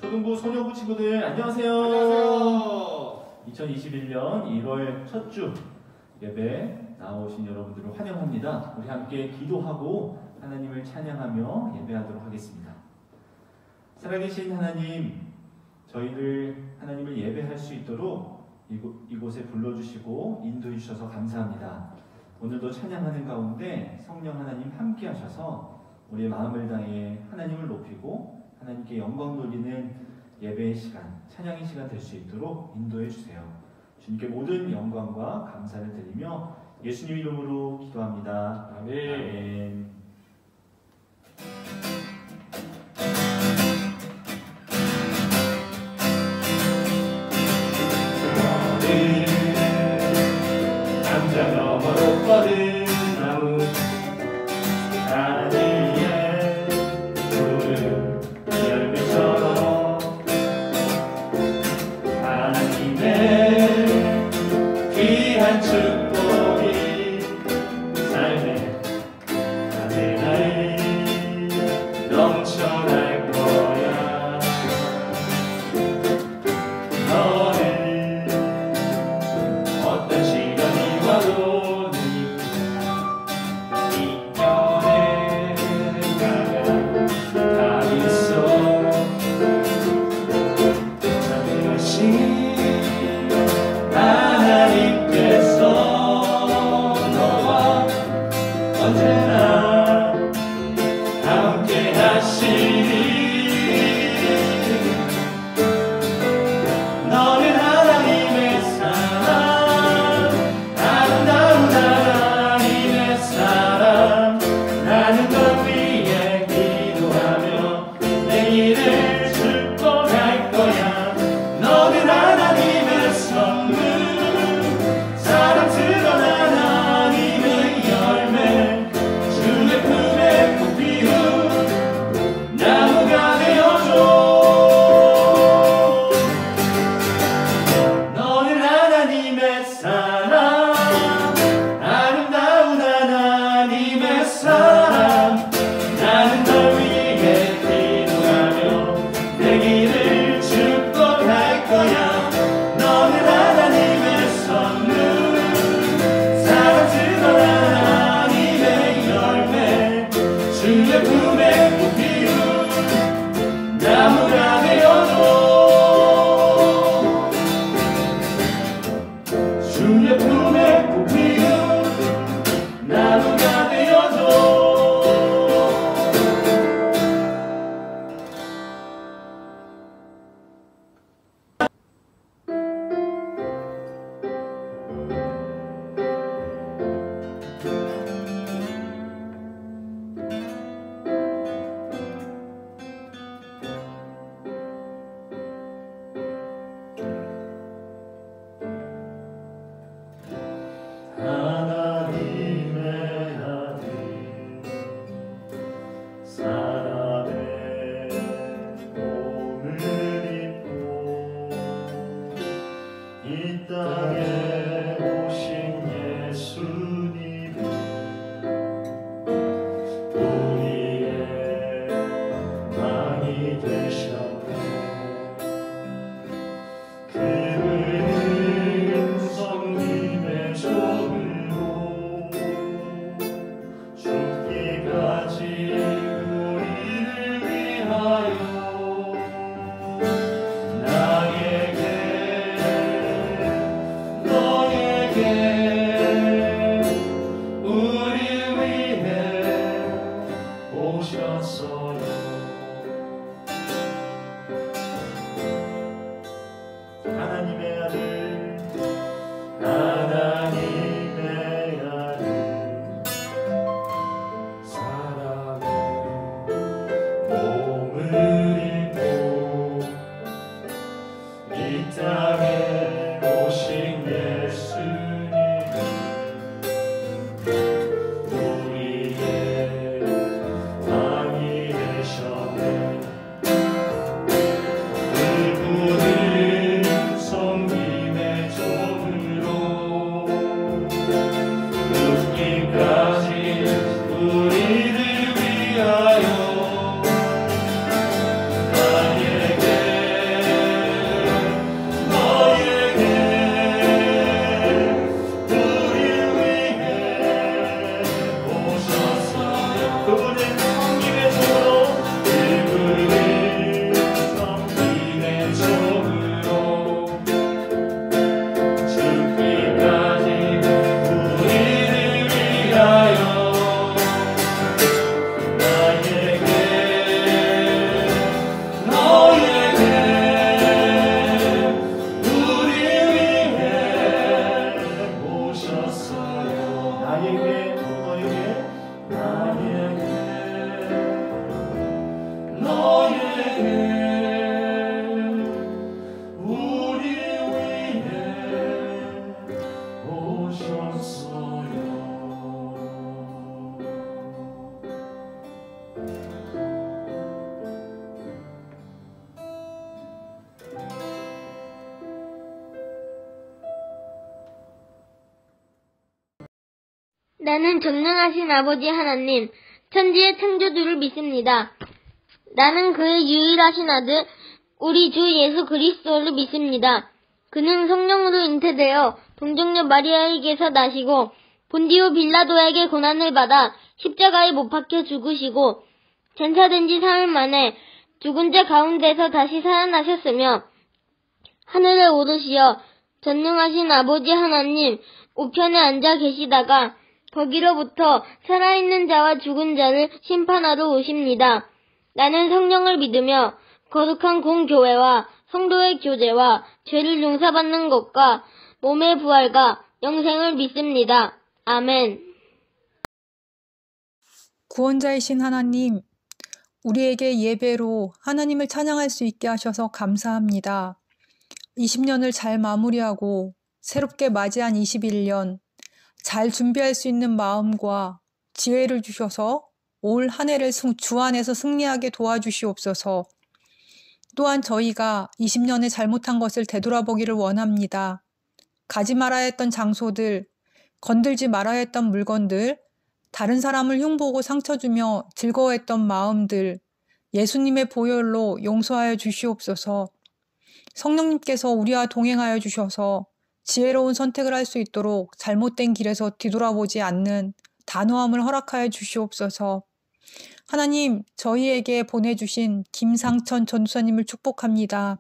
초등부 소녀부 친구들 안녕하세요. 안녕하세요. 2021년 1월 첫 주 예배 나오신 여러분들을 환영합니다. 우리 함께 기도하고 하나님을 찬양하며 예배하도록 하겠습니다. 살아계신 하나님, 저희를 하나님을 예배할 수 있도록 이곳에 불러주시고 인도해 주셔서 감사합니다. 오늘도 찬양하는 가운데 성령 하나님 함께 하셔서 우리의 마음을 다해 하나님을 높이고 하나님께 영광 돌리는 예배의 시간, 찬양의 시간 될 수 있도록 인도해 주세요. 주님께 모든 영광과 감사를 드리며 예수님 이름으로 기도합니다. 아멘. 아멘. 당장 너머로 뻗은 나무 하늘에 푸른 열매처럼 하나님의 귀한 축복이 삶의 가득하게 넘쳐날 거야. 너는 어떤 시련이 와도 이 곁에 다 있어. 참으신 하나님께서 너와 언제나 함께 하시니 너는 하나님의 사람, 아름다운 하나님의 사람. 나는 널 위해 기도하며 내 일을 축복할 거야. 너는 하나님의 선물, 사랑스러운 하나님의 열매, 주의 품에 꽃 피운 나무가 되어줘. 너는 하나님의 사람, 아름다운 하나님의 사람. 나는 널 위해 기도하며 내 길을 축복할 거야. 너는 하나님의 선물, 사랑스러운 하나님의 열매, 주의 품에 꽃 피운 나무가 되어줘. 주의 품에 꽃 피운 나무가 되어줘. 하나님의 아들, 사람의 몸을 입고 이 땅에 오신 예수님은 우리의 왕이 되셨네. 그분은 성님의 종으로 죽기까지 우리를 위하여 나에게 너에게 우리 위해 오셨어요. 하나님의 아들, 하나님의 아들, 사람의 몸을 입고 이 땅에 오신 예수님, 우리의 왕이 되셨네. 그분은 성님의 종으로 죽기까지 우리를 위하여 나에게 나는 전능하신 아버지 하나님, 천지의 창조주를 믿습니다. 나는 그의 유일하신 아들, 우리 주 예수 그리스도를 믿습니다. 그는 성령으로 잉태되어 동정녀 마리아에게서 나시고 본디오 빌라도에게 고난을 받아 십자가에 못 박혀 죽으시고 전사된 지 3일 만에 죽은 자 가운데서 다시 살아나셨으며 하늘에 오르시어 전능하신 아버지 하나님 우편에 앉아 계시다가 거기로부터 살아있는 자와 죽은 자를 심판하러 오십니다. 나는 성령을 믿으며 거룩한 공교회와 성도의 교제와 죄를 용서받는 것과 몸의 부활과 영생을 믿습니다. 아멘. 구원자이신 하나님, 우리에게 예배로 하나님을 찬양할 수 있게 하셔서 감사합니다. 20년을 잘 마무리하고 새롭게 맞이한 21년, 잘 준비할 수 있는 마음과 지혜를 주셔서 올 한 해를 주 안에서 승리하게 도와주시옵소서. 또한 저희가 20년에 잘못한 것을 되돌아보기를 원합니다. 가지 말아야 했던 장소들, 건들지 말아야 했던 물건들, 다른 사람을 흉보고 상처 주며 즐거워했던 마음들, 예수님의 보혈로 용서하여 주시옵소서. 성령님께서 우리와 동행하여 주셔서 지혜로운 선택을 할 수 있도록 잘못된 길에서 뒤돌아보지 않는 단호함을 허락하여 주시옵소서. 하나님, 저희에게 보내주신 김상천 전도사님을 축복합니다.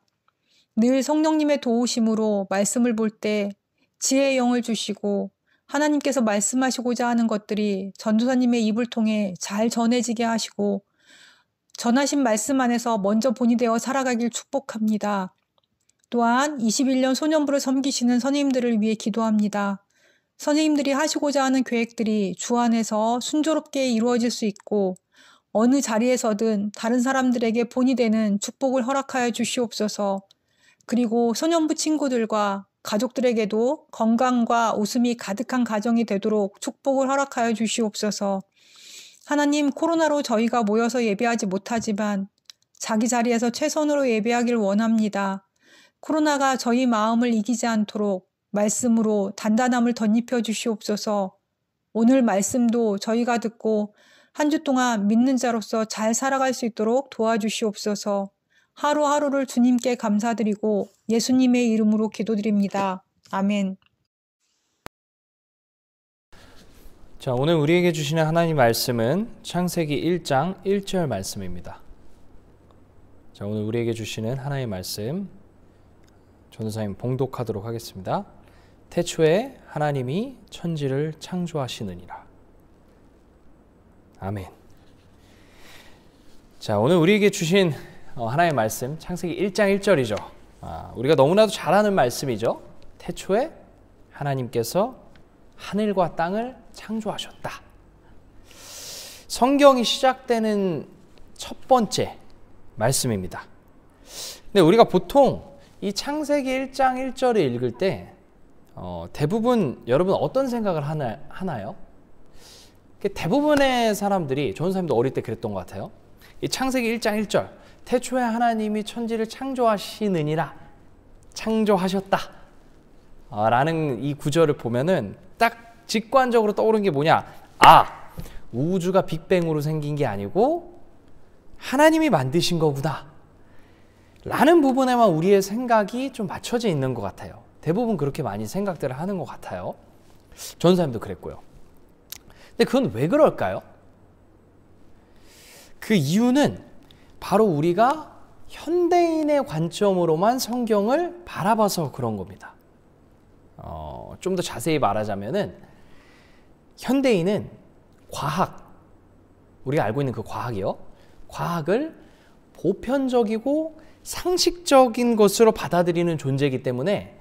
늘 성령님의 도우심으로 말씀을 볼 때 지혜의 영을 주시고 하나님께서 말씀하시고자 하는 것들이 전도사님의 입을 통해 잘 전해지게 하시고 전하신 말씀 안에서 먼저 본이 되어 살아가길 축복합니다. 또한 21년 소년부를 섬기시는 선생님들을 위해 기도합니다. 선생님들이 하시고자 하는 계획들이 주 안에서 순조롭게 이루어질 수 있고 어느 자리에서든 다른 사람들에게 본이 되는 축복을 허락하여 주시옵소서. 그리고 소년부 친구들과 가족들에게도 건강과 웃음이 가득한 가정이 되도록 축복을 허락하여 주시옵소서. 하나님, 코로나로 저희가 모여서 예배하지 못하지만 자기 자리에서 최선으로 예배하길 원합니다. 코로나가 저희 마음을 이기지 않도록 말씀으로 단단함을 덧입혀 주시옵소서. 오늘 말씀도 저희가 듣고 한 주 동안 믿는 자로서 잘 살아갈 수 있도록 도와주시옵소서. 하루하루를 주님께 감사드리고 예수님의 이름으로 기도드립니다. 아멘. 자, 오늘 우리에게 주시는 하나님 말씀은 창세기 1장 1절 말씀입니다. 자, 오늘 우리에게 주시는 하나님 말씀 전도사님 봉독하도록 하겠습니다. 태초에 하나님이 천지를 창조하시느니라. 아멘. 자, 오늘 우리에게 주신 하나님의 말씀 창세기 1장 1절이죠. 우리가 너무나도 잘 아는 말씀이죠. 태초에 하나님께서 하늘과 땅을 창조하셨다. 성경이 시작되는 첫 번째 말씀입니다. 근데 우리가 보통 이 창세기 1장 1절을 읽을 때 대부분 여러분 어떤 생각을 하나요? 대부분의 사람들이, 전도사님도 어릴 때 그랬던 것 같아요. 이 창세기 1장 1절 태초에 하나님이 천지를 창조하시느니라, 창조하셨다 라는 이 구절을 보면은 딱 직관적으로 떠오르는 게 뭐냐, 우주가 빅뱅으로 생긴 게 아니고 하나님이 만드신 거구나 라는 부분에만 우리의 생각이 좀 맞춰져 있는 것 같아요. 대부분 그렇게 많이 생각들을 하는 것 같아요. 전도사님도 그랬고요. 근데 그건 왜 그럴까요? 그 이유는 바로 우리가 현대인의 관점으로만 성경을 바라봐서 그런 겁니다. 좀 더 자세히 말하자면은 현대인은 과학, 우리가 알고 있는 그 과학이요, 과학을 보편적이고 상식적인 것으로 받아들이는 존재이기 때문에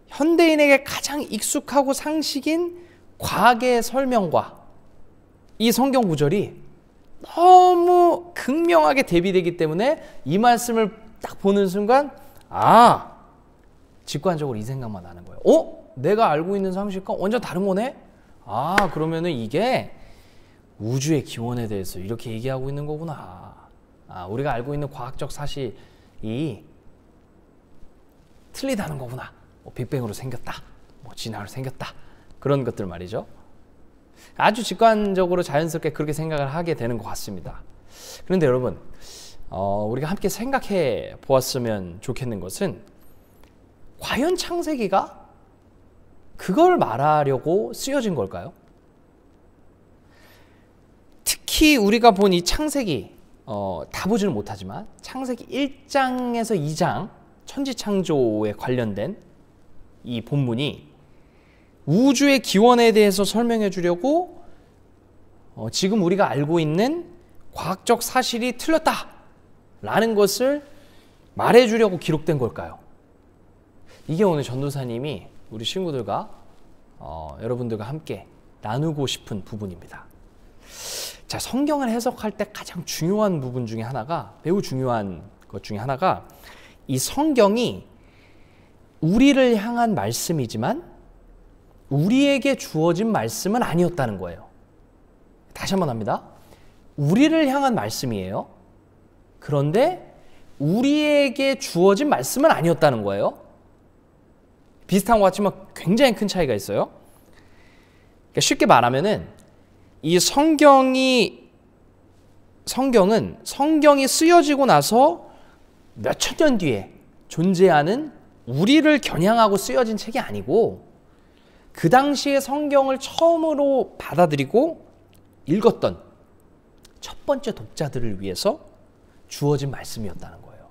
현대인에게 가장 익숙하고 상식인 과학의 설명과 이 성경 구절이 너무 극명하게 대비되기 때문에 이 말씀을 딱 보는 순간 직관적으로 이 생각만 나는 거예요. 내가 알고 있는 상식과 완전 다른 거네? 그러면은 이게 우주의 기원에 대해서 이렇게 얘기하고 있는 거구나. 우리가 알고 있는 과학적 사실이 틀리다는 거구나. 빅뱅으로 생겼다, 진화로 생겼다, 그런 것들 말이죠. 아주 직관적으로 자연스럽게 그렇게 생각을 하게 되는 것 같습니다. 그런데 여러분, 우리가 함께 생각해 보았으면 좋겠는 것은 과연 창세기가 그걸 말하려고 쓰여진 걸까요? 특히 우리가 본 이 창세기, 다 보지는 못하지만 창세기 1장에서 2장 천지창조에 관련된 이 본문이 우주의 기원에 대해서 설명해 주려고 지금 우리가 알고 있는 과학적 사실이 틀렸다라는 것을 말해 주려고 기록된 걸까요? 이게 오늘 전도사님이 우리 친구들과 여러분들과 함께 나누고 싶은 부분입니다. 자, 성경을 해석할 때 가장 중요한 부분 중에 하나가, 매우 중요한 것 중에 하나가 이 성경이 우리를 향한 말씀이지만 우리에게 주어진 말씀은 아니었다는 거예요. 다시 한번 합니다. 우리를 향한 말씀이에요. 그런데 우리에게 주어진 말씀은 아니었다는 거예요. 비슷한 것 같지만 굉장히 큰 차이가 있어요. 그러니까 쉽게 말하면은 이 성경은 성경이 쓰여지고 나서 몇천 년 뒤에 존재하는 우리를 겨냥하고 쓰여진 책이 아니고 그 당시에 성경을 처음으로 받아들이고 읽었던 첫 번째 독자들을 위해서 주어진 말씀이었다는 거예요.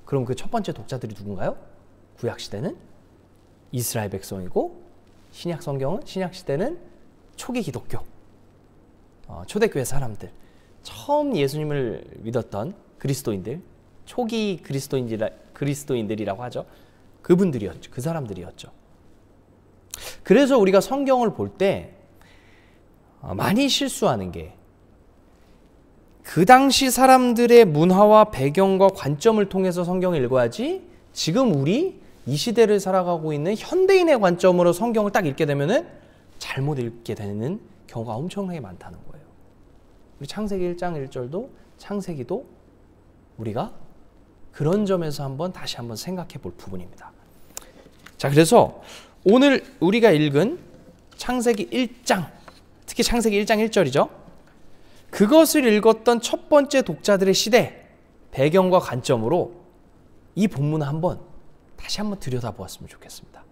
그럼 그 첫 번째 독자들이 누군가요? 구약시대는 이스라엘 백성이고 신약시대는 초기 기독교, 초대교회 사람들, 처음 예수님을 믿었던 그리스도인들, 초기 그리스도인들이라고 하죠. 그분들이었죠. 그 사람들이었죠. 그래서 우리가 성경을 볼 때 많이 실수하는 게 그 당시 사람들의 문화와 배경과 관점을 통해서 성경을 읽어야지 지금 우리 이 시대를 살아가고 있는 현대인의 관점으로 성경을 딱 읽게 되면은 잘못 읽게 되는 경우가 엄청나게 많다는 거예요. 우리 창세기 1장 1절도 창세기도 우리가 그런 점에서 다시 한번 생각해 볼 부분입니다. 자, 그래서 오늘 우리가 읽은 창세기 1장, 특히 창세기 1장 1절이죠. 그것을 읽었던 첫 번째 독자들의 시대, 배경과 관점으로 이 본문을 다시 한번 들여다보았으면 좋겠습니다.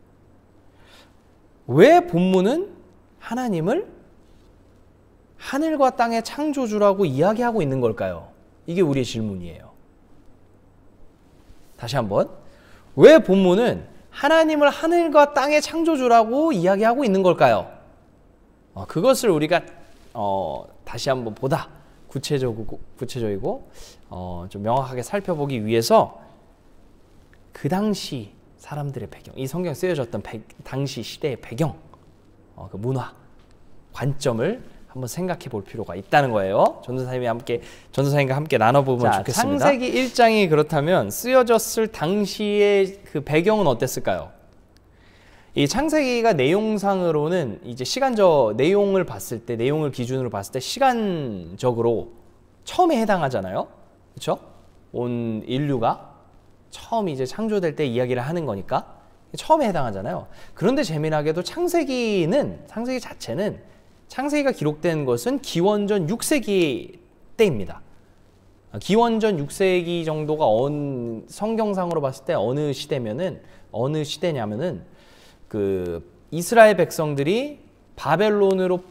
왜 본문은 하나님을 하늘과 땅의 창조주라고 이야기하고 있는 걸까요? 이게 우리의 질문이에요. 다시 한번, 왜 본문은 하나님을 하늘과 땅의 창조주라고 이야기하고 있는 걸까요? 그것을 우리가 다시 한번 보다 구체적이고 좀 명확하게 살펴보기 위해서 그 당시 사람들의 배경, 이 성경에 쓰여졌던 당시 시대의 배경, 그 문화, 관점을 한번 생각해 볼 필요가 있다는 거예요. 전도사님과 함께 나눠보면 좋겠습니다. 창세기 1장이 그렇다면 쓰여졌을 당시의 그 배경은 어땠을까요? 이 창세기가 내용상으로는 이제 내용을 기준으로 봤을 때 시간적으로 처음에 해당하잖아요. 그렇죠? 온 인류가 처음 이제 창조될 때 이야기를 하는 거니까 처음에 해당하잖아요. 그런데 재미나게도 창세기 자체는 창세기가 기록된 것은 기원전 6세기 때입니다. 기원전 6세기 정도가 성경상으로 봤을 때 어느 시대냐면은 그 이스라엘 백성들이 바벨론으로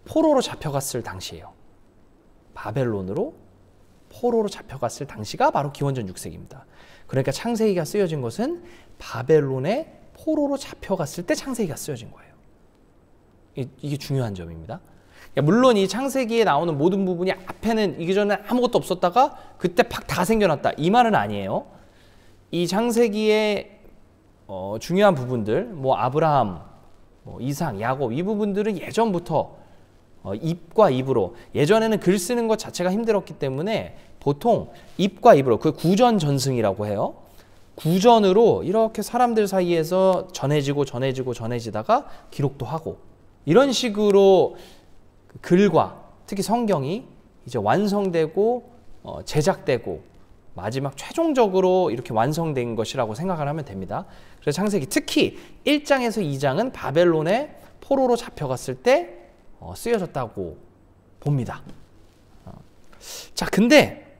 포로로 잡혀갔을 당시예요. 바벨론으로 포로로 잡혀갔을 당시가 바로 기원전 6세기입니다. 그러니까 창세기가 쓰여진 것은 바벨론에 포로로 잡혀갔을 때 창세기가 쓰여진 거예요. 이게 중요한 점입니다. 물론 이 창세기에 나오는 모든 부분이 앞에는 이전에 아무것도 없었다가 그때 팍 다 생겨났다, 이 말은 아니에요. 이 창세기의 중요한 부분들, 아브라함, 이삭, 야곱, 이 부분들은 예전부터 입과 입으로, 예전에는 글 쓰는 것 자체가 힘들었기 때문에 보통 입과 입으로, 그 구전전승이라고 해요. 구전으로 이렇게 사람들 사이에서 전해지다가 기록도 하고, 이런 식으로 글과 특히 성경이 이제 완성되고 제작되고 마지막 최종적으로 이렇게 완성된 것이라고 생각을 하면 됩니다. 그래서 창세기 특히 1장에서 2장은 바벨론에 포로로 잡혀갔을 때 쓰여졌다고 봅니다. 자, 근데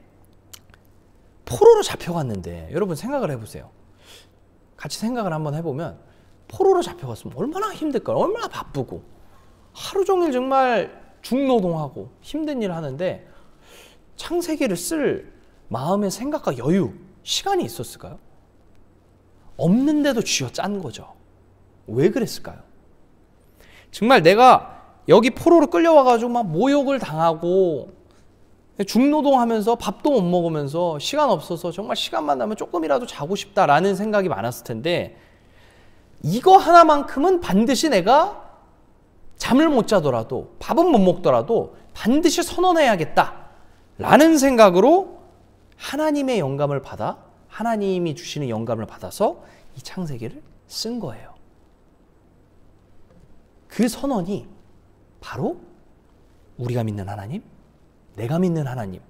포로로 잡혀갔는데 여러분 생각을 해보세요. 같이 생각을 한번 해보면 포로로 잡혀갔으면 얼마나 힘들까요? 얼마나 바쁘고 하루 종일 정말 중노동하고 힘든 일을 하는데 창세기를 쓸 마음의 생각과 여유, 시간이 있었을까요? 없는데도 쥐어짠 거죠. 왜 그랬을까요? 정말 내가 여기 포로로 끌려와가지고 막 모욕을 당하고 중노동하면서 밥도 못 먹으면서 시간 없어서 정말 시간만 나면 조금이라도 자고 싶다라는 생각이 많았을 텐데 이거 하나만큼은 반드시 내가 잠을 못 자더라도 밥은 못 먹더라도 반드시 선언해야겠다라는 생각으로 하나님의 영감을 받아 하나님이 주시는 영감을 받아서 이 창세기를 쓴 거예요. 그 선언이 바로 우리가 믿는 하나님, 내가 믿는 하나님,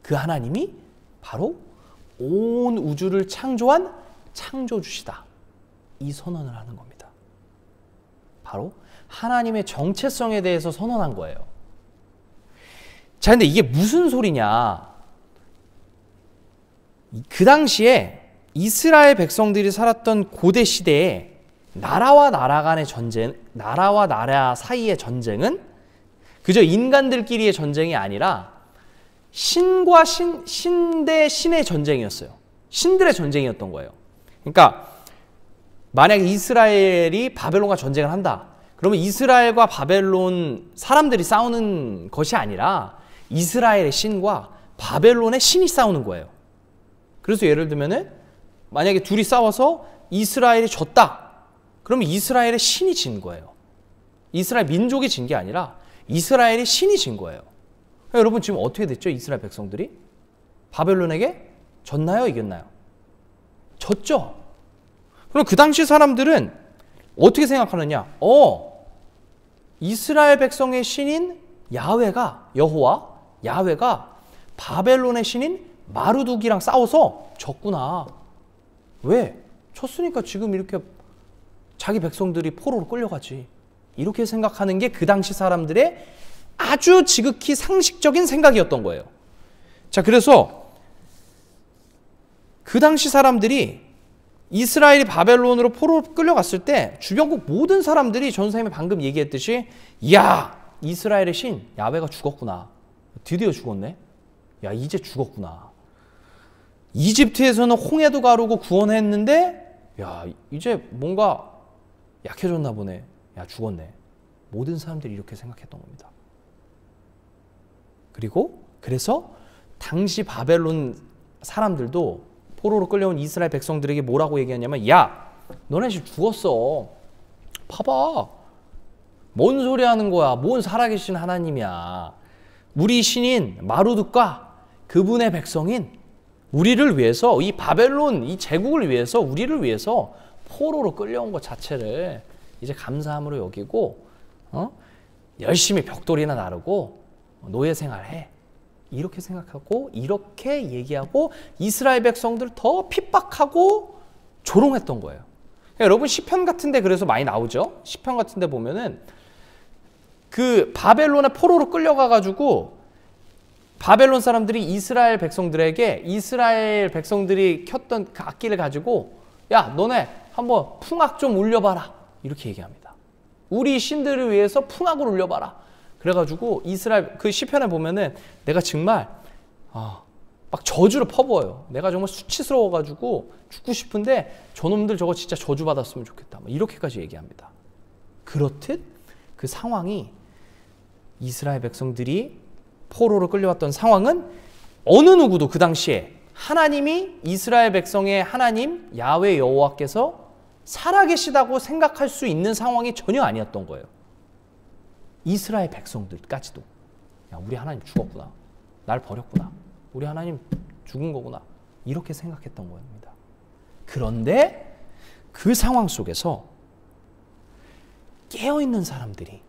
그 하나님이 바로 온 우주를 창조한 창조주시다. 이 선언을 하는 겁니다. 바로 하나님의 정체성에 대해서 선언한 거예요. 자, 근데 이게 무슨 소리냐? 그 당시에 이스라엘 백성들이 살았던 고대 시대에 나라와 나라 간의 전쟁, 나라와 나라 사이의 전쟁은 그저 인간들끼리의 전쟁이 아니라 신과 신 대 신의 전쟁이었어요. 신들의 전쟁이었던 거예요. 그러니까 만약에 이스라엘이 바벨론과 전쟁을 한다. 그러면 이스라엘과 바벨론 사람들이 싸우는 것이 아니라 이스라엘의 신과 바벨론의 신이 싸우는 거예요. 그래서 예를 들면은 만약에 둘이 싸워서 이스라엘이 졌다. 그러면 이스라엘의 신이 진 거예요. 이스라엘 민족이 진 게 아니라 이스라엘의 신이 진 거예요. 여러분 지금 어떻게 됐죠? 이스라엘 백성들이? 바벨론에게 졌나요? 이겼나요? 졌죠? 그럼 그 당시 사람들은 어떻게 생각하느냐? 이스라엘 백성의 신인 야훼가, 여호와, 야훼가 바벨론의 신인 마르둑이랑 싸워서 졌구나. 왜? 졌으니까 지금 이렇게 자기 백성들이 포로로 끌려가지. 이렇게 생각하는 게 그 당시 사람들의 아주 지극히 상식적인 생각이었던 거예요. 자, 그래서 그 당시 사람들이 이스라엘이 바벨론으로 포로로 끌려갔을 때 주변국 모든 사람들이 전 선생님이 방금 얘기했듯이 야, 이스라엘의 신 야훼가 죽었구나. 드디어 죽었네. 야, 이제 죽었구나. 이집트에서는 홍해도 가르고 구원했는데 야, 이제 뭔가 약해졌나 보네. 야, 죽었네. 모든 사람들이 이렇게 생각했던 겁니다. 그리고 그래서 당시 바벨론 사람들도 포로로 끌려온 이스라엘 백성들에게 뭐라고 얘기하냐면 야, 너네 지금 죽었어. 봐봐. 뭔 소리 하는 거야. 뭔 살아계신 하나님이야. 우리 신인 마르둑과 그분의 백성인 우리를 위해서 이 바벨론 이 제국을 위해서 우리를 위해서 포로로 끌려온 것 자체를 이제 감사함으로 여기고 열심히 벽돌이나 나르고 노예 생활해. 이렇게 생각하고 이렇게 얘기하고 이스라엘 백성들 더 핍박하고 조롱했던 거예요. 그러니까 여러분 시편 같은 데 그래서 많이 나오죠. 시편 같은 데 보면은 그 바벨론에 포로로 끌려가 가지고 바벨론 사람들이 이스라엘 백성들에게 이스라엘 백성들이 켰던 그 악기를 가지고 야, 너네 한번 풍악 좀 울려봐라. 이렇게 얘기합니다. 우리 신들을 위해서 풍악을 울려봐라. 그래가지고 이스라엘 그 시편에 보면은 내가 정말 막 저주를 퍼부어요. 내가 정말 수치스러워가지고 죽고 싶은데 저놈들 저거 진짜 저주 받았으면 좋겠다. 이렇게까지 얘기합니다. 그렇듯 그 상황이 이스라엘 백성들이 포로로 끌려왔던 상황은 어느 누구도 그 당시에 하나님이 이스라엘 백성의 하나님 야훼 여호와께서 살아계시다고 생각할 수 있는 상황이 전혀 아니었던 거예요. 이스라엘 백성들까지도 야, 우리 하나님 죽었구나. 날 버렸구나. 우리 하나님 죽은 거구나. 이렇게 생각했던 겁니다. 그런데 그 상황 속에서 깨어있는 사람들이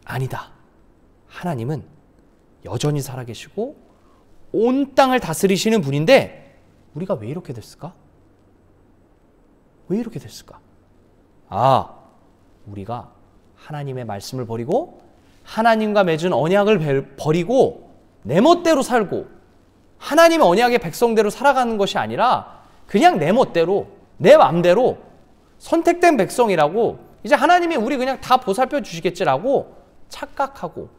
아니다. 하나님은 여전히 살아계시고 온 땅을 다스리시는 분인데 우리가 왜 이렇게 됐을까? 왜 이렇게 됐을까? 우리가 하나님의 말씀을 버리고 하나님과 맺은 언약을 버리고 내 멋대로 살고 하나님의 언약의 백성대로 살아가는 것이 아니라 그냥 내 멋대로 내 마음대로 선택된 백성이라고 이제 하나님이 우리 그냥 다 보살펴 주시겠지라고 착각하고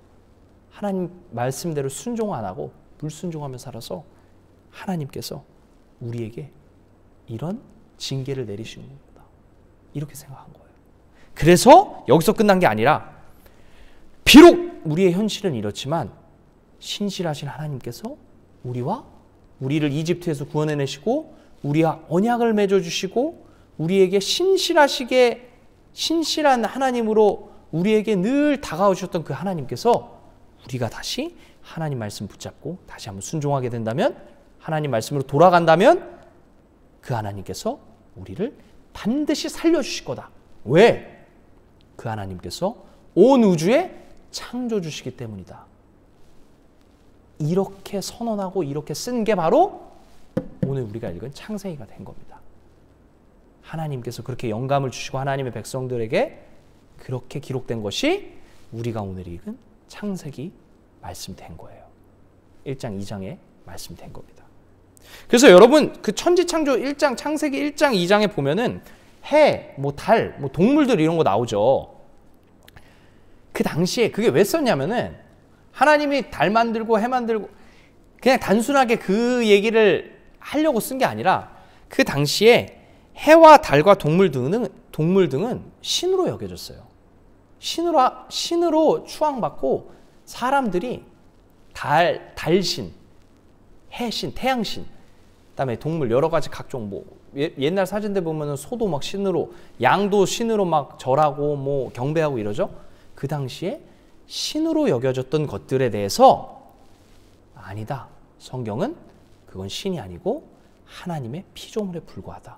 하나님 말씀대로 순종 안 하고 불순종하며 살아서 하나님께서 우리에게 이런 징계를 내리시는 겁니다. 이렇게 생각한 거예요. 그래서 여기서 끝난 게 아니라 비록 우리의 현실은 이렇지만 신실하신 하나님께서 우리를 이집트에서 구원해내시고 우리와 언약을 맺어주시고 우리에게 신실한 하나님으로 우리에게 늘 다가오셨던 그 하나님께서 우리가 다시 하나님 말씀 붙잡고 다시 한번 순종하게 된다면 하나님 말씀으로 돌아간다면 그 하나님께서 우리를 반드시 살려주실 거다. 왜? 그 하나님께서 온 우주에 창조주시기 때문이다. 이렇게 선언하고 이렇게 쓴 게 바로 오늘 우리가 읽은 창세기가 된 겁니다. 하나님께서 그렇게 영감을 주시고 하나님의 백성들에게 그렇게 기록된 것이 우리가 오늘 읽은 창세기 말씀된 거예요. 1장 2장에 말씀된 겁니다. 그래서 여러분 그 천지창조 1장 창세기 1장 2장에 보면은 해, 달, 동물들 이런 거 나오죠. 그 당시에 그게 왜 썼냐면은 하나님이 달 만들고 해 만들고 그냥 단순하게 그 얘기를 하려고 쓴 게 아니라 그 당시에 해와 달과 동물 등은 신으로 여겨졌어요. 신으로 추앙받고 사람들이 달신, 해신, 태양신, 그다음에 동물 여러 가지 각종 옛날 사진들 보면은 소도 막 신으로, 양도 신으로 막 절하고 경배하고 이러죠. 그 당시에 신으로 여겨졌던 것들에 대해서 아니다. 성경은 그건 신이 아니고 하나님의 피조물에 불과하다.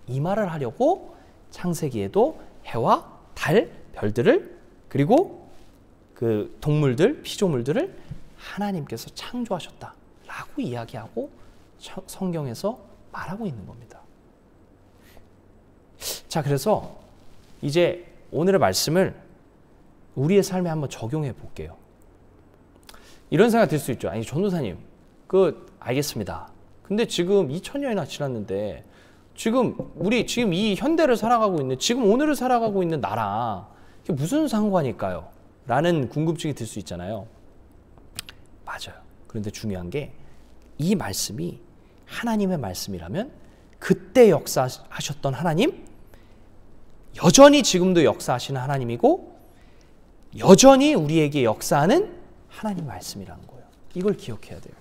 이 말을 하려고 창세기에도 해와 달, 별들을 그리고 그 동물들, 피조물들을 하나님께서 창조하셨다라고 이야기하고 성경에서 말하고 있는 겁니다. 자, 그래서 이제 오늘의 말씀을 우리의 삶에 한번 적용해 볼게요. 이런 생각 들 수 있죠. 아니, 전도사님, 알겠습니다. 근데 지금 2000년이나 지났는데 우리 지금 이 현대를 살아가고 있는, 지금 오늘을 살아가고 있는 나랑 이게 무슨 상관일까요? 라는 궁금증이 들 수 있잖아요. 맞아요. 그런데 중요한 게 이 말씀이 하나님의 말씀이라면 그때 역사하셨던 하나님, 여전히 지금도 역사하시는 하나님이고 여전히 우리에게 역사하는 하나님 말씀이라는 거예요. 이걸 기억해야 돼요.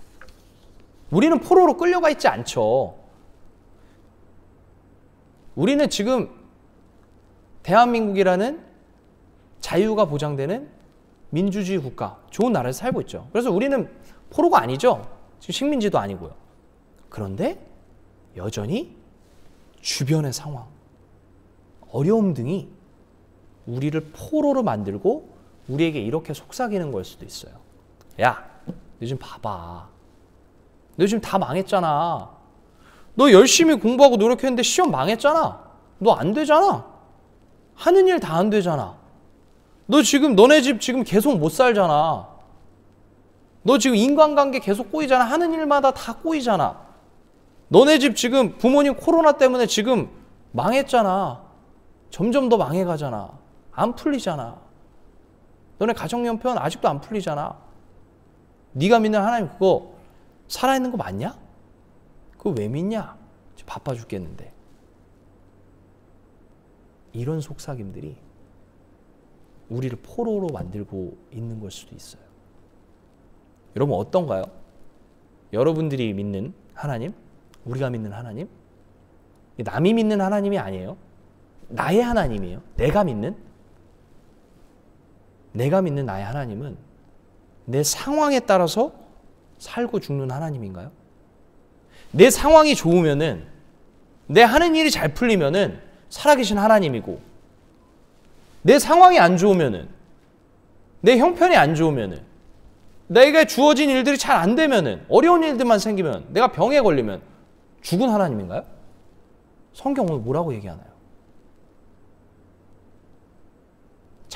우리는 포로로 끌려가 있지 않죠. 우리는 지금 대한민국이라는 자유가 보장되는 민주주의 국가, 좋은 나라에서 살고 있죠. 그래서 우리는 포로가 아니죠. 지금 식민지도 아니고요. 그런데 여전히 주변의 상황, 어려움 등이 우리를 포로로 만들고 우리에게 이렇게 속삭이는 걸 수도 있어요. 야, 너 좀 봐봐. 너 지금 다 망했잖아. 너 열심히 공부하고 노력했는데 시험 망했잖아. 너 안 되잖아. 하는 일 다 안 되잖아. 너 지금 너네 집 지금 계속 못 살잖아. 너 지금 인간관계 계속 꼬이잖아. 하는 일마다 다 꼬이잖아. 너네 집 지금 부모님 코로나 때문에 지금 망했잖아. 점점 더 망해가잖아. 안 풀리잖아. 너네 가정연편 아직도 안 풀리잖아. 네가 믿는 하나님 그거 살아있는 거 맞냐? 그거 왜 믿냐? 바빠 죽겠는데. 이런 속삭임들이 우리를 포로로 만들고 있는 걸 수도 있어요. 여러분 어떤가요? 여러분들이 믿는 하나님, 우리가 믿는 하나님, 남이 믿는 하나님이 아니에요. 나의 하나님이에요. 내가 믿는 나의 하나님은 내 상황에 따라서 살고 죽는 하나님인가요? 내 상황이 좋으면은, 내 하는 일이 잘 풀리면은 살아계신 하나님이고, 내 상황이 안 좋으면은, 내 형편이 안 좋으면은, 내가 주어진 일들이 잘 안 되면은, 어려운 일들만 생기면, 내가 병에 걸리면 죽은 하나님인가요? 성경 오늘 뭐라고 얘기하나요?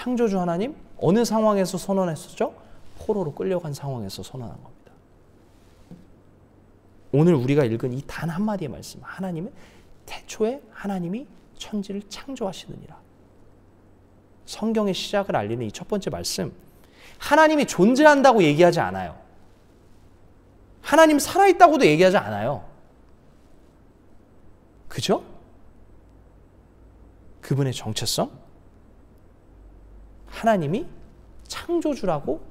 창조주 하나님 어느 상황에서 선언했었죠? 포로로 끌려간 상황에서 선언한 겁니다. 오늘 우리가 읽은 이 단 한마디의 말씀, 하나님은 태초에 하나님이 천지를 창조하시느니라. 성경의 시작을 알리는 이 첫 번째 말씀, 하나님이 존재한다고 얘기하지 않아요. 하나님 살아있다고도 얘기하지 않아요. 그죠? 그분의 정체성, 하나님이 창조주라고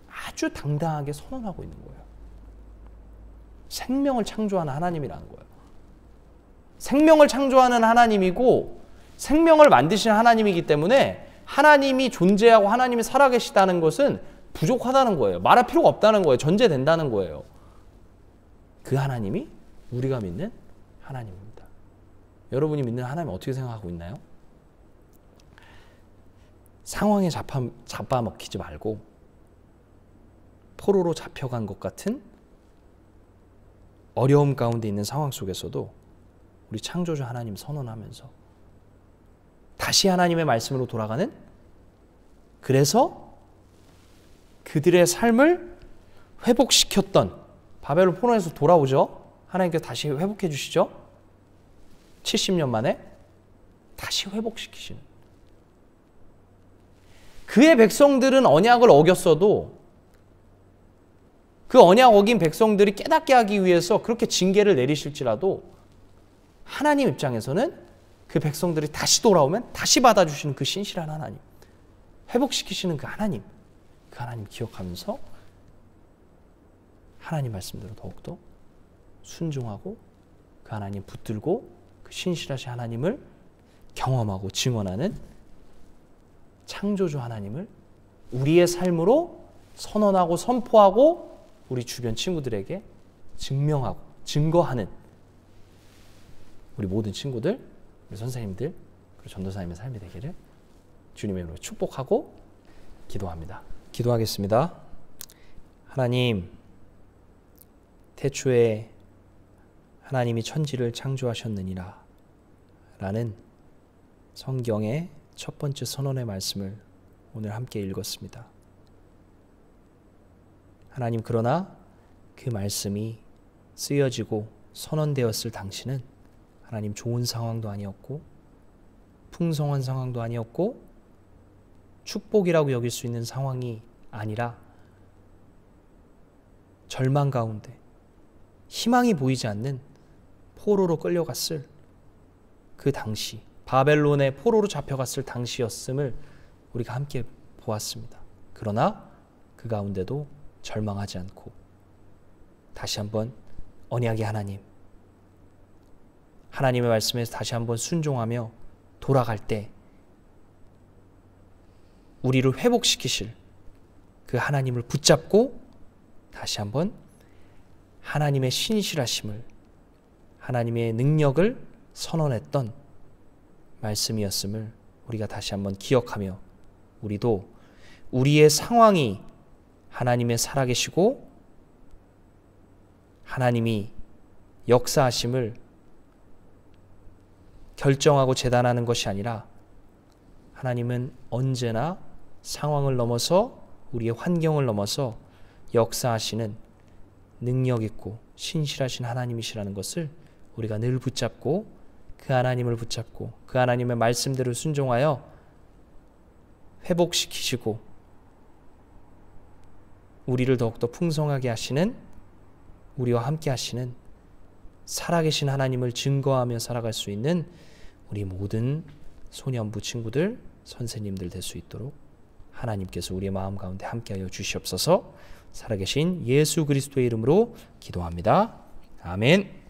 아주 당당하게 선언하고 있는 거예요. 생명을 창조하는 하나님이라는 거예요. 생명을 창조하는 하나님이고 생명을 만드시는 하나님이기 때문에 하나님이 존재하고 하나님이 살아계시다는 것은 부족하다는 거예요. 말할 필요가 없다는 거예요. 전제된다는 거예요. 그 하나님이 우리가 믿는 하나님입니다. 여러분이 믿는 하나님 어떻게 생각하고 있나요? 상황에 잡아먹히지 말고 포로로 잡혀간 것 같은 어려움 가운데 있는 상황 속에서도 우리 창조주 하나님 선언하면서 다시 하나님의 말씀으로 돌아가는, 그래서 그들의 삶을 회복시켰던, 바벨론 포로에서 돌아오죠. 하나님께서 다시 회복해 주시죠. 70년 만에 다시 회복시키시는. 그의 백성들은 언약을 어겼어도 그 언약 어긴 백성들이 깨닫게 하기 위해서 그렇게 징계를 내리실지라도 하나님 입장에서는 그 백성들이 다시 돌아오면 다시 받아주시는 그 신실한 하나님, 회복시키시는 그 하나님 기억하면서 하나님 말씀대로 더욱더 순종하고 그 하나님 붙들고 그 신실하신 하나님을 경험하고 증언하는 창조주 하나님을 우리의 삶으로 선언하고 선포하고 우리 주변 친구들에게 증명하고 증거하는 우리 모든 친구들, 우리 선생님들, 그리고 전도사님의 삶이 되기를 주님의 이름으로 축복하고 기도합니다. 기도하겠습니다. 하나님, 태초에 하나님이 천지를 창조하셨느니라 라는 성경의 첫 번째 선언의 말씀을 오늘 함께 읽었습니다. 하나님, 그러나 그 말씀이 쓰여지고 선언되었을 당시는 하나님 좋은 상황도 아니었고 풍성한 상황도 아니었고 축복이라고 여길 수 있는 상황이 아니라 절망 가운데 희망이 보이지 않는 포로로 끌려갔을 그 당시, 바벨론의 포로로 잡혀갔을 당시였음을 우리가 함께 보았습니다. 그러나 그 가운데도 절망하지 않고 다시 한번 언약의 하나님, 하나님의 말씀에서 다시 한번 순종하며 돌아갈 때 우리를 회복시키실 그 하나님을 붙잡고 다시 한번 하나님의 신실하심을, 하나님의 능력을 선언했던 말씀이었음을 우리가 다시 한번 기억하며 우리도 우리의 상황이 하나님의 살아계시고 하나님이 역사하심을 결정하고 재단하는 것이 아니라 하나님은 언제나 상황을 넘어서 우리의 환경을 넘어서 역사하시는 능력 있고 신실하신 하나님이시라는 것을 우리가 늘 붙잡고 그 하나님을 붙잡고 그 하나님의 말씀대로 순종하여 회복시키시고 우리를 더욱더 풍성하게 하시는, 우리와 함께 하시는 살아계신 하나님을 증거하며 살아갈 수 있는 우리 모든 소년부 친구들, 선생님들 될 수 있도록 하나님께서 우리의 마음 가운데 함께하여 주시옵소서. 살아계신 예수 그리스도의 이름으로 기도합니다. 아멘.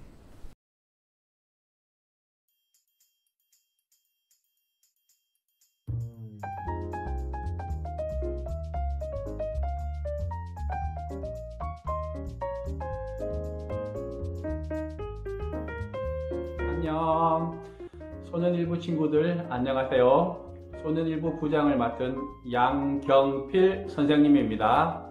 안녕. 소년일부 친구들 안녕하세요. 소년일부 부장을 맡은 양경필 선생님입니다.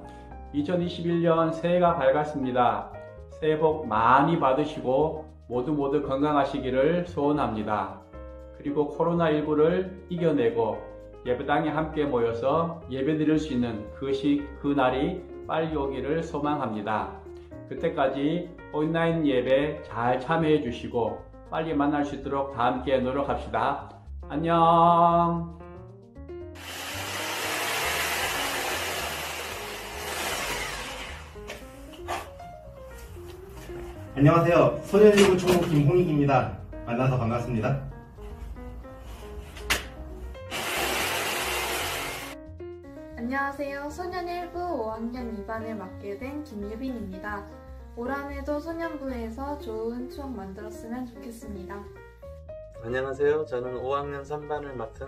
2021년 새해가 밝았습니다. 새해 복 많이 받으시고 모두 건강하시기를 소원합니다. 그리고 코로나19를 이겨내고 예배당에 함께 모여서 예배드릴 수 있는 그 날이 빨리 오기를 소망합니다. 그때까지 온라인 예배 잘 참여해 주시고 빨리 만날 수 있도록 다 함께 노력합시다. 안녕. 안녕하세요. 소년일부 총무 김홍익입니다. 만나서 반갑습니다. 안녕하세요. 소년일부 5학년 2반을 맡게 된 김유빈입니다. 올 한해도 소년부에서 좋은 추억 만들었으면 좋겠습니다. 안녕하세요. 저는 5학년 3반을 맡은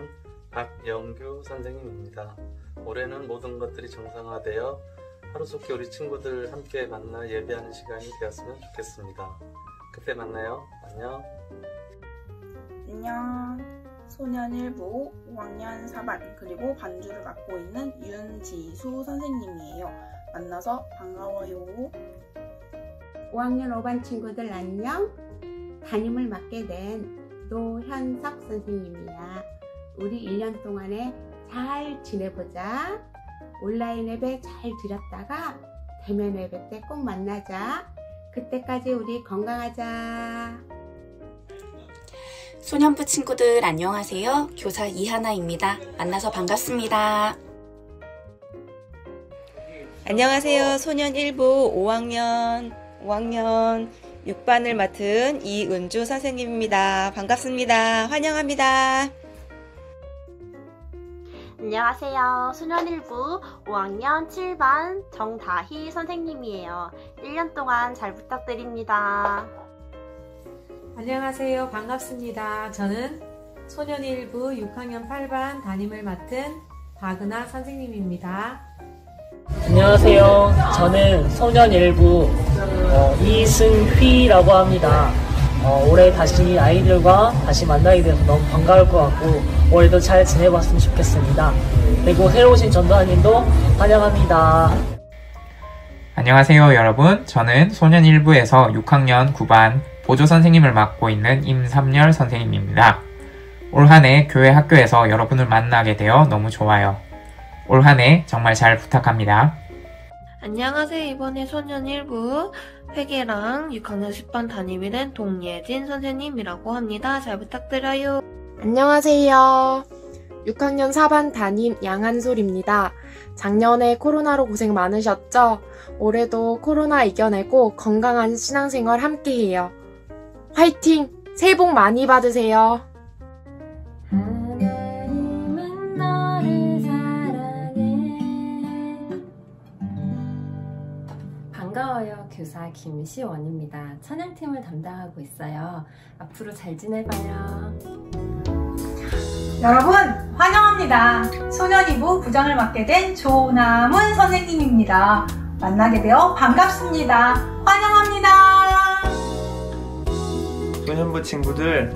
박영규 선생님입니다. 올해는 모든 것들이 정상화되어 하루속히 우리 친구들 함께 만나 예배하는 시간이 되었으면 좋겠습니다. 그때 만나요. 안녕. 안녕. 소년일부 5학년 4반 그리고 반주를 맡고 있는 윤지수 선생님이에요. 만나서 반가워요. 5학년 5반 친구들 안녕. 담임을 맡게 된 노현석 선생님이야. 우리 1년 동안에 잘 지내보자. 온라인 예배 잘 드렸다가 대면 예배 때 꼭 만나자. 그때까지 우리 건강하자. 소년부 친구들 안녕하세요. 교사 이하나입니다. 만나서 반갑습니다. 안녕하세요. 소년 1부 5학년 6반을 맡은 이은주 선생님입니다. 반갑습니다. 환영합니다. 안녕하세요. 소년일부 5학년 7반 정다희 선생님이에요. 1년 동안 잘 부탁드립니다. 안녕하세요. 반갑습니다. 저는 소년일부 6학년 8반 담임을 맡은 박은하 선생님입니다. 안녕하세요. 저는 소년일부 이승휘라고 합니다. 올해 다시 아이들과 다시 만나게 돼서 너무 반가울 것 같고 올해도 잘 지내봤으면 좋겠습니다. 그리고 새로 오신 전도사님도 환영합니다. 안녕하세요 여러분. 저는 소년일부에서 6학년 9반 보조 선생님을 맡고 있는 임삼열 선생님입니다. 올 한해 교회 학교에서 여러분을 만나게 되어 너무 좋아요. 올 한해 정말 잘 부탁합니다. 안녕하세요. 이번에 소년일부 회계랑 6학년 10반 담임이 된 동예진 선생님이라고 합니다. 잘 부탁드려요. 안녕하세요. 6학년 4반 담임 양한솔입니다. 작년에 코로나로 고생 많으셨죠? 올해도 코로나 이겨내고 건강한 신앙생활 함께해요. 화이팅! 새해 복 많이 받으세요. 하나님은 너를 사랑해. 반가워요. 교사 김시원입니다. 찬양팀을 담당하고 있어요. 앞으로 잘 지내봐요. 여러분 환영합니다. 소년이부 부장을 맡게 된 조남은 선생님입니다. 만나게 되어 반갑습니다. 환영합니다. 소년부 친구들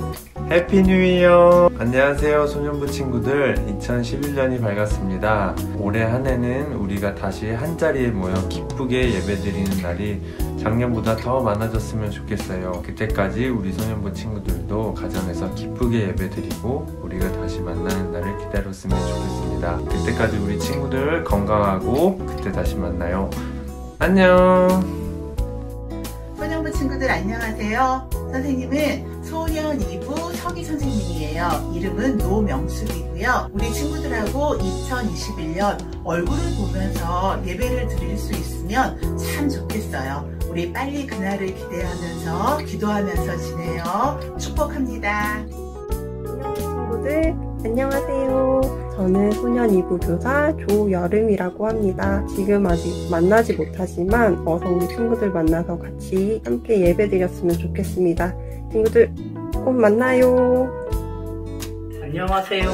해피 뉴 이어. 안녕하세요 소년부 친구들. 2011년이 밝았습니다. 올해 한 해는 우리가 다시 한자리에 모여 기쁘게 예배드리는 날이 작년보다 더 많아졌으면 좋겠어요. 그때까지 우리 소년부 친구들도 가정에서 기쁘게 예배드리고 우리가 다시 만나는 날을 기다렸으면 좋겠습니다. 그때까지 우리 친구들 건강하고 그때 다시 만나요. 안녕. 소년부 친구들 안녕하세요. 선생님은 소년 2부 서기 선생님이에요. 이름은 노명숙이고요. 우리 친구들하고 2021년 얼굴을 보면서 예배를 드릴 수 있으면 참 좋겠어요. 우리 빨리 그날을 기대하면서 기도하면서 지내요. 축복합니다. 친구들 안녕하세요. 저는 소년 2부 교사 조여름이라고 합니다. 지금 아직 만나지 못하지만 어서 우리 친구들 만나서 같이 함께 예배 드렸으면 좋겠습니다. 친구들 꼭 만나요. 안녕하세요.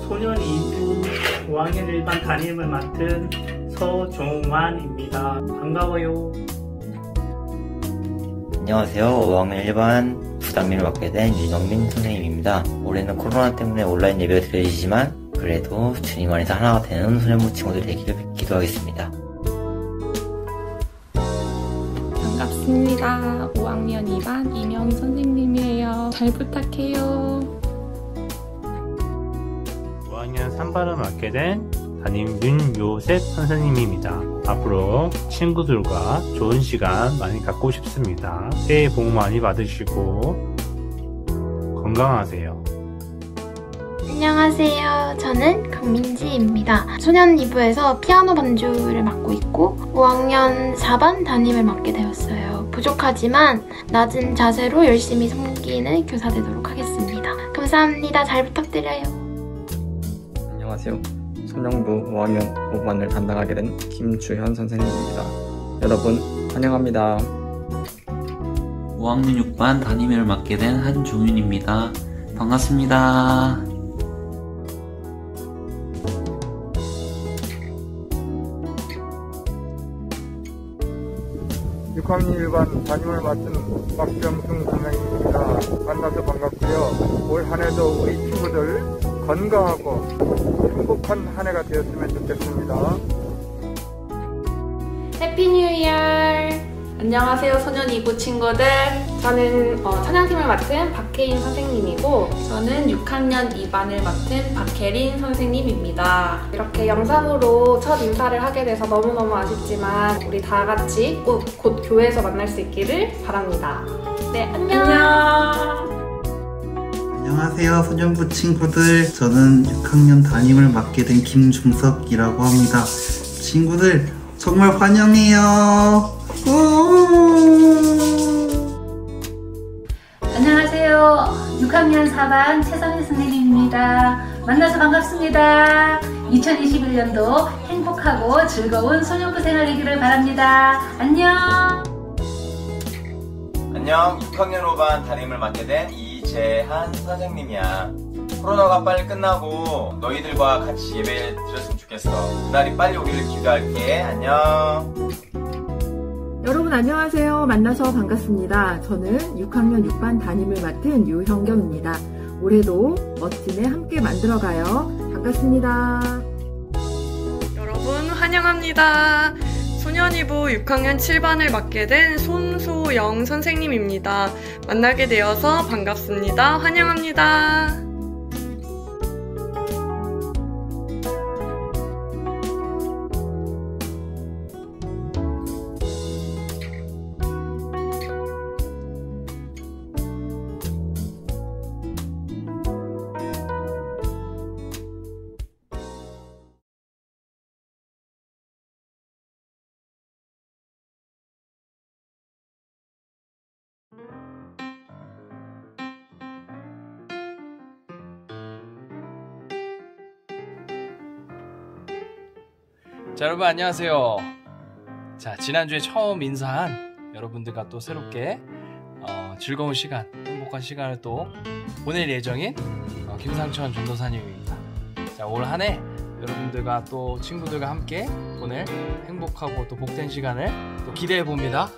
소년 2부 5학년 1반 담임을 맡은 서종환입니다. 반가워요. 안녕하세요. 5학년 1반 부담임을 맡게 된 윤영민 선생님입니다. 올해는 코로나 때문에 온라인 예배가 드려지지만 그래도 주님 안에서 하나가 되는 소년부 친구들이 되기를 기도하겠습니다. 반갑습니다. 5학년 2반 이명희 선생님이에요. 잘 부탁해요. 5학년 3반을 맡게 된 담임 윤요셉 선생님입니다. 앞으로 친구들과 좋은 시간 많이 갖고 싶습니다. 새해 복 많이 받으시고 건강하세요. 안녕하세요. 저는 강민지입니다. 소년 2부에서 피아노 반주를 맡고 있고 5학년 4반 담임을 맡게 되었어요. 부족하지만 낮은 자세로 열심히 섬기는 교사 되도록 하겠습니다. 감사합니다. 잘 부탁드려요. 안녕하세요. 소년부 5학년 5반을 담당하게 된 김주현 선생님입니다. 여러분 환영합니다. 5학년 6반 담임을 맡게 된 한종윤입니다. 반갑습니다. 6학년 1반 담임을 맡은 박병승 선생님입니다. 만나서 반갑고요. 올 한해도 우리 친구들 건강하고 행복한 한 해가 되었으면 좋겠습니다. 해피 뉴 이어! 안녕하세요, 소년 2부 친구들. 저는 찬양팀을 맡은 박혜인 선생님이고, 저는 6학년 2반을 맡은 박혜린 선생님입니다. 이렇게 영상으로 첫 인사를 하게 돼서 너무너무 아쉽지만 우리 다 같이 곧 교회에서 만날 수 있기를 바랍니다. 네, 안녕! 안녕하세요, 소년부 친구들. 저는 6학년 담임을 맡게 된 김중석이라고 합니다. 친구들 정말 환영해요. 안녕하세요. 6학년 4반 최선희 선생님입니다. 만나서 반갑습니다. 2021년도 행복하고 즐거운 소년부 생활 되기를 바랍니다. 안녕. 안녕. 6학년 5반 담임을 맡게 된 이재한 선생님이야. 코로나가 빨리 끝나고 너희들과 같이 예배 드렸으면 좋겠어. 그날이 빨리 오기를 기도할게. 안녕. 여러분 안녕하세요. 만나서 반갑습니다. 저는 6학년 6반 담임을 맡은 유형경입니다. 올해도 멋진 해 함께 만들어가요. 반갑습니다. 여러분 환영합니다. 소년이부 6학년 7반을 맡게 된 손소영 선생님입니다. 만나게 되어서 반갑습니다. 환영합니다. 자, 여러분 안녕하세요. 자, 지난주에 처음 인사한 여러분들과 또 새롭게 즐거운 시간, 행복한 시간을 또 보낼 예정인 김상천 전도사님입니다. 자, 올 한 해 여러분들과 또 친구들과 함께 보낼 행복하고 또 복된 시간을 또 기대해 봅니다.